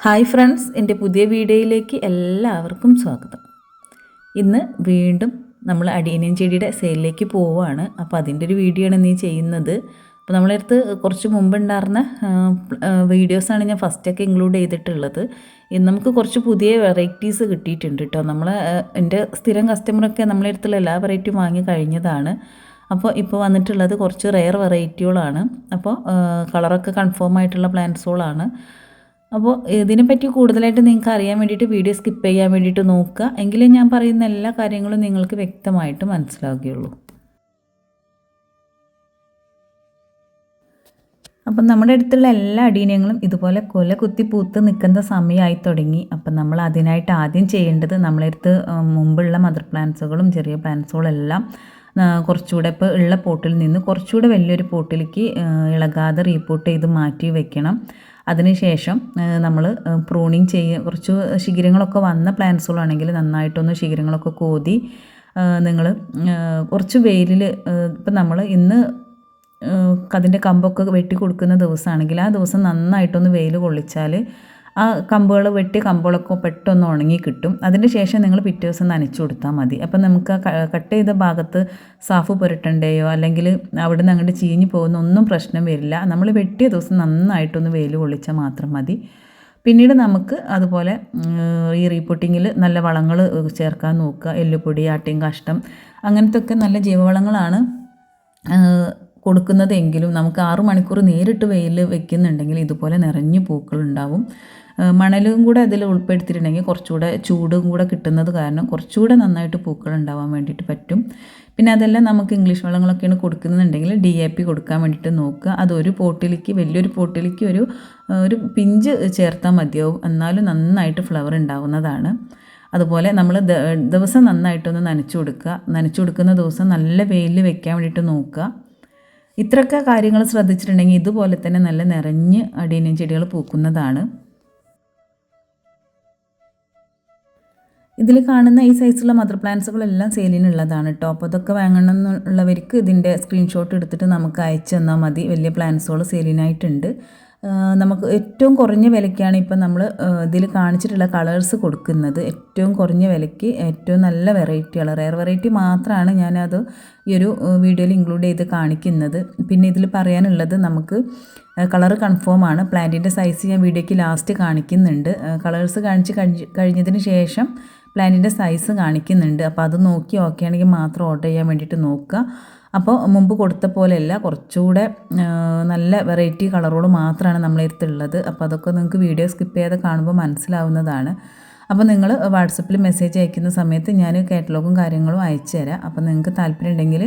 Hi friends, എൻ്റെ പുതിയ വീഡിയോയിലേക്ക് എല്ലാവർക്കും സ്വാഗതം. ഇന്ന് വീണ്ടും നമ്മൾ അടിയനിയം ചെടിയുടെ സെയിലിലേക്ക് പോവുകയാണ്. അപ്പോൾ അതിൻ്റെ ഒരു വീഡിയോ ആണ് നീ ചെയ്യുന്നത്. അപ്പോൾ നമ്മളടുത്ത് കുറച്ച് മുമ്പുണ്ടായിരുന്ന വീഡിയോസാണ് ഞാൻ ഫസ്റ്റൊക്കെ ഇൻക്ലൂഡ് ചെയ്തിട്ടുള്ളത്. ഇന്ന് നമുക്ക് കുറച്ച് പുതിയ വെറൈറ്റീസ് കിട്ടിയിട്ടുണ്ട് കേട്ടോ. എൻ്റെ സ്ഥിരം കസ്റ്റമറൊക്കെ നമ്മളെ അടുത്തുള്ള എല്ലാ വെറൈറ്റിയും വാങ്ങി കഴിഞ്ഞതാണ്. അപ്പോൾ ഇപ്പോൾ വന്നിട്ടുള്ളത് കുറച്ച് റെയർ വെറൈറ്റികളാണ്. അപ്പോൾ കളറൊക്കെ കൺഫേം ആയിട്ടുള്ള പ്ലാന്റ്സുകളാണ്. അപ്പോൾ ഇതിനെപ്പറ്റി കൂടുതലായിട്ട് നിങ്ങൾക്ക് അറിയാൻ വേണ്ടിയിട്ട് വീഡിയോ സ്കിപ്പ് ചെയ്യാൻ വേണ്ടിയിട്ട് നോക്കുക. എങ്കിലേ ഞാൻ പറയുന്ന എല്ലാ കാര്യങ്ങളും നിങ്ങൾക്ക് വ്യക്തമായിട്ട് മനസ്സിലാവുകയുള്ളൂ. അപ്പം നമ്മുടെ അടുത്തുള്ള എല്ലാ അടീനങ്ങളും ഇതുപോലെ കൊല കുത്തി പൂത്ത് നിൽക്കുന്ന സമയമായി തുടങ്ങി. അപ്പം നമ്മൾ അതിനായിട്ട് ആദ്യം ചെയ്യേണ്ടത് നമ്മളടുത്ത് മുമ്പുള്ള മദർ പ്ലാന്റ്സുകളും ചെറിയ പ്ലാന്റ്സുകളും എല്ലാം കുറച്ചുകൂടെ ഇപ്പോൾ ഉള്ള പോട്ടിൽ നിന്ന് കുറച്ചുകൂടെ വലിയൊരു പോട്ടിലേക്ക് ഇളകാതെ റീപോട്ട് ചെയ്ത് മാറ്റി വെക്കണം. അതിനുശേഷം നമ്മൾ പ്രൂണിങ് കുറച്ച് ശിഖരങ്ങളൊക്കെ വന്ന പ്ലാന്റ്സുകളാണെങ്കിൽ നന്നായിട്ടൊന്ന് ശിഖരങ്ങളൊക്കെ കോതി നിങ്ങൾ കുറച്ച് വെയിലിൽ ഇപ്പം നമ്മൾ ഇന്ന് അതിൻ്റെ കമ്പൊക്കെ വെട്ടി കൊടുക്കുന്ന ദിവസമാണെങ്കിൽ ആ ദിവസം നന്നായിട്ടൊന്ന് വെയിൽ കൊള്ളിച്ചാൽ ആ കമ്പുകൾ വെട്ടിയ കമ്പുകളൊക്കെ പെട്ടെന്ന് ഉണങ്ങി കിട്ടും. അതിന് ശേഷം നിങ്ങൾ പിറ്റേ ദിവസം നനച്ചു കൊടുത്താൽ മതി. അപ്പം നമുക്ക് ആ കട്ട് ചെയ്ത ഭാഗത്ത് സാഫ് പുരട്ടണ്ടയോ അല്ലെങ്കിൽ അവിടെ നിന്ന് അങ്ങോട്ട് ചീഞ്ഞ് പോകുന്ന ഒന്നും പ്രശ്നം വരില്ല. നമ്മൾ വെട്ടിയ ദിവസം നന്നായിട്ടൊന്ന് വെയിൽ കൊള്ളിച്ചാൽ മാത്രം മതി. പിന്നീട് നമുക്ക് അതുപോലെ ഈ റീപോട്ടിങ്ങിൽ നല്ല വളങ്ങൾ ചേർക്കാൻ നോക്കുക. എല്ലുപൊടി, ആട്ടിൻ കാഷ്ടം, അങ്ങനത്തെ ഒക്കെ നല്ല ജൈവവളങ്ങളാണ് കൊടുക്കുന്നതെങ്കിലും നമുക്ക് 6 മണിക്കൂർ നേരിട്ട് വെയിൽ വെക്കുന്നുണ്ടെങ്കിൽ ഇതുപോലെ നിറഞ്ഞു പൂക്കളുണ്ടാവും. മണലും കൂടെ അതിൽ ഉൾപ്പെടുത്തിയിട്ടുണ്ടെങ്കിൽ കുറച്ചുകൂടെ ചൂടും കൂടെ കിട്ടുന്നത് കാരണം കുറച്ചുകൂടെ നന്നായിട്ട് പൂക്കൾ ഉണ്ടാവാൻ വേണ്ടിയിട്ട് പറ്റും. പിന്നെ അതെല്ലാം നമുക്ക് ഇംഗ്ലീഷ് വളങ്ങളൊക്കെയാണ് കൊടുക്കുന്നുണ്ടെങ്കിൽ DAP കൊടുക്കാൻ വേണ്ടിയിട്ട് നോക്കുക. അതൊരു പോട്ടിലേക്ക് വലിയൊരു പോട്ടിലേക്ക് ഒരു പിഞ്ച് ചേർത്താൽ മതിയാവും. എന്നാലും നന്നായിട്ട് ഫ്ലവർ ഉണ്ടാവുന്നതാണ്. അതുപോലെ നമ്മൾ ദിവസം നന്നായിട്ടൊന്ന് നനച്ചു കൊടുക്കുന്ന ദിവസം നല്ല വെയിലിൽ വെക്കാൻ വേണ്ടിയിട്ട് നോക്കുക. ഇത്രയൊക്കെ കാര്യങ്ങൾ ശ്രദ്ധിച്ചിട്ടുണ്ടെങ്കിൽ ഇതുപോലെ തന്നെ നല്ല നിറഞ്ഞ് അടീനിയം ചെടികൾ പൂക്കുന്നതാണ്. ഇതിൽ കാണുന്ന ഈ സൈസുള്ള മദർ പ്ലാന്റ്സുകളെല്ലാം സെയിലിനുള്ളതാണ് കേട്ടോ. അപ്പോൾ ഇതൊക്കെ വാങ്ങണം എന്നുള്ളവർക്ക് ഇതിൻ്റെ സ്ക്രീൻഷോട്ട് എടുത്തിട്ട് നമുക്ക് അയച്ചു തന്നാൽ മതി. വലിയ പ്ലാന്റ്സുകൾ സെയിലിനായിട്ടുണ്ട്. നമുക്ക് ഏറ്റവും കുറഞ്ഞ വിലയ്ക്കാണ് ഇപ്പം നമ്മൾ ഇതിൽ കാണിച്ചിട്ടുള്ള കളേഴ്സ് കൊടുക്കുന്നത്. ഏറ്റവും കുറഞ്ഞ വിലയ്ക്ക് ഏറ്റവും നല്ല വെറൈറ്റികൾ, റെയർ വെറൈറ്റി മാത്രമാണ് ഞാനത് ഈ ഒരു വീഡിയോയിൽ ഇൻക്ലൂഡ് ചെയ്ത് കാണിക്കുന്നത്. പിന്നെ ഇതിൽ പറയാനുള്ളത് നമുക്ക് കളർ കൺഫേം ആണ്. പ്ലാന്റിൻ്റെ സൈസ് ഞാൻ വീഡിയോയ്ക്ക് ലാസ്റ്റ് കാണിക്കുന്നുണ്ട്. കളേഴ്സ് കഴിഞ്ഞതിന് ശേഷം പ്ലാന്റിൻ്റെ സൈസ് കാണിക്കുന്നുണ്ട്. അപ്പോൾ അത് നോക്കി ഓക്കെ ആണെങ്കിൽ മാത്രം ഓർഡർ ചെയ്യാൻ വേണ്ടിയിട്ട് നോക്കുക. അപ്പോൾ മുമ്പ് കൊടുത്ത പോലെയല്ല, കുറച്ചുകൂടെ നല്ല വെറൈറ്റി കളറുകൾ മാത്രമാണ് നമ്മളടുത്തുള്ളത്. അപ്പോൾ അതൊക്കെ നിങ്ങൾക്ക് വീഡിയോ സ്കിപ്പ് ചെയ്യാതെ കാണുമ്പോൾ മനസ്സിലാവുന്നതാണ്. അപ്പോൾ നിങ്ങൾ വാട്സപ്പിൽ മെസ്സേജ് അയക്കുന്ന സമയത്ത് ഞാൻ കാറ്റലോഗും കാര്യങ്ങളും അയച്ചു തരാം. അപ്പോൾ നിങ്ങൾക്ക് താല്പര്യം ഉണ്ടെങ്കിൽ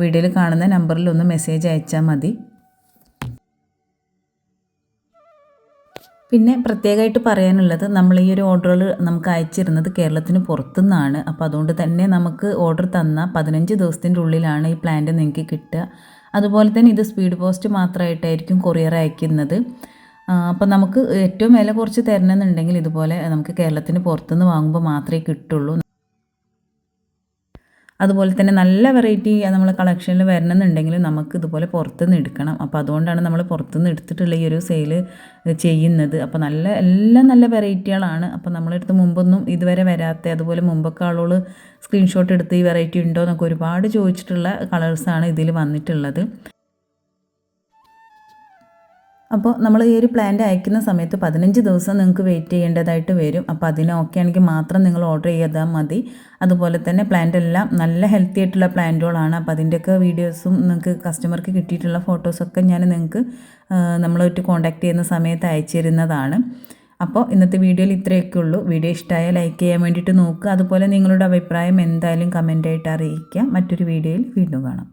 വീഡിയോയിൽ കാണുന്ന നമ്പറിൽ ഒന്ന് മെസ്സേജ് അയച്ചാൽ മതി. പിന്നെ പ്രത്യേകമായിട്ട് പറയാനുള്ളത്, നമ്മൾ ഈ ഒരു ഓർഡറുകൾ നമുക്ക് അയച്ചിരുന്നത് കേരളത്തിന് പുറത്തുനിന്നാണ്. അപ്പോൾ അതുകൊണ്ട് തന്നെ നമുക്ക് ഓർഡർ തന്ന 15 ദിവസത്തിൻ്റെ ഉള്ളിലാണ് ഈ പ്ലാന്റ് നിങ്ങൾക്ക് കിട്ടുക. അതുപോലെ തന്നെ ഇത് സ്പീഡ് പോസ്റ്റ് മാത്രമായിട്ടായിരിക്കും കൊറിയർ അയക്കുന്നത്. അപ്പോൾ നമുക്ക് ഏറ്റവും വില കുറച്ച് തരണമെന്നുണ്ടെങ്കിൽ ഇതുപോലെ നമുക്ക് കേരളത്തിന് പുറത്തുനിന്ന് വാങ്ങുമ്പോൾ മാത്രമേ കിട്ടുള്ളൂ. അതുപോലെ തന്നെ നല്ല വെറൈറ്റി നമ്മൾ കളക്ഷനിൽ വരണമെന്നുണ്ടെങ്കിൽ നമുക്ക് ഇതുപോലെ പുറത്തുനിന്ന് എടുക്കണം. അപ്പോൾ അതുകൊണ്ടാണ് നമ്മൾ പുറത്തുനിന്ന് എടുത്തിട്ടുള്ള ഈ ഒരു സെയിൽ ചെയ്യുന്നത്. അപ്പോൾ എല്ലാം നല്ല വെറൈറ്റികളാണ്. അപ്പോൾ നമ്മളെടുത്ത് മുമ്പൊന്നും ഇതുവരെ വരാത്ത, അതുപോലെ മുമ്പൊക്കെ ആളുകൾ സ്ക്രീൻഷോട്ട് എടുത്ത് ഈ വെറൈറ്റി ഉണ്ടോ എന്നൊക്കെ ഒരുപാട് ചോദിച്ചിട്ടുള്ള കളേഴ്സാണ് ഇതിൽ വന്നിട്ടുള്ളത്. അപ്പോൾ നമ്മൾ ഈ ഒരു പ്ലാന്റ് അയക്കുന്ന സമയത്ത് 15 ദിവസം നിങ്ങൾക്ക് വെയിറ്റ് ചെയ്യേണ്ടതായിട്ട് വരും. അപ്പോൾ അതിന് ഓക്കെ ആണെങ്കിൽ മാത്രം നിങ്ങൾ ഓർഡർ ചെയ്താൽ മതി. അതുപോലെ തന്നെ പ്ലാന്റ് എല്ലാം നല്ല ഹെൽത്തി ആയിട്ടുള്ള പ്ലാന്റുകളാണ്. അപ്പോൾ അതിൻ്റെയൊക്കെ വീഡിയോസും നിങ്ങൾക്ക് കസ്റ്റമർക്ക് കിട്ടിയിട്ടുള്ള ഫോട്ടോസൊക്കെ ഞാൻ നിങ്ങൾക്ക് നമ്മളായിട്ട് കോൺടാക്ട് ചെയ്യുന്ന സമയത്ത് അയച്ചു തരുന്നതാണ്. അപ്പോൾ ഇന്നത്തെ വീഡിയോയിൽ ഇത്രയൊക്കെ ഉള്ളൂ. വീഡിയോ ഇഷ്ടമായാൽ ലൈക്ക് ചെയ്യാൻ വേണ്ടിയിട്ട് നോക്കുക. അതുപോലെ നിങ്ങളുടെ അഭിപ്രായം എന്തായാലും കമൻ്റായിട്ട് അറിയിക്കുക. മറ്റൊരു വീഡിയോയിൽ വീണ്ടും കാണാം.